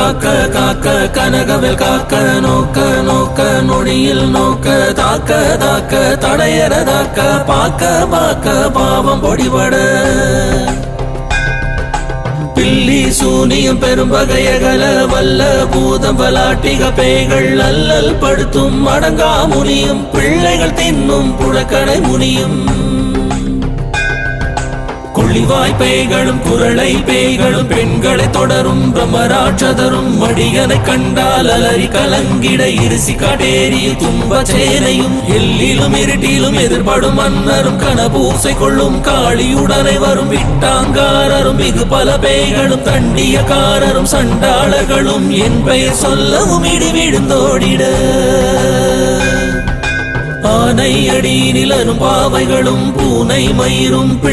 காக்க காக்க கனகவேல் காக்க நோக்க நோக்க நொடியில் நோக்க தாக்க தாக்க தடையறதாக்க பாக்க பாக்க பாவம் பொடிபட பில்லி சூனியம் பெரும்பகையகல வல்ல பூதம் பலாட்டிக பேய்கள் அல்லல் படுத்தும் அடங்கா முனியும் பிள்ளைகள் தின்னும் புழக்கடை முனியும் கொள்ளிவாய் பேய்களும் குரளை பேய்களும் பெண்களை தொடரும் பிரம்மராட்சதரும் மடியனை கண்டால் அலறி கலங்கிட இருசி காட்டேரி தும்ப சேனையும் எல்லிலும் இருட்டிலும் எதிர்படும் மன்னரும் கனபூசை கொள்ளும் காளியுடனை வரும் விட்டாங்காரரும் மிகு பல பேய்களும் தண்டியக்காரரும் சண்டாளர்களும் என் பெயர் சொல்லவும் இடி விழுந்தோடிட ஆனை அடி நிலரும் பாவைகளும் பூனை மயிரும்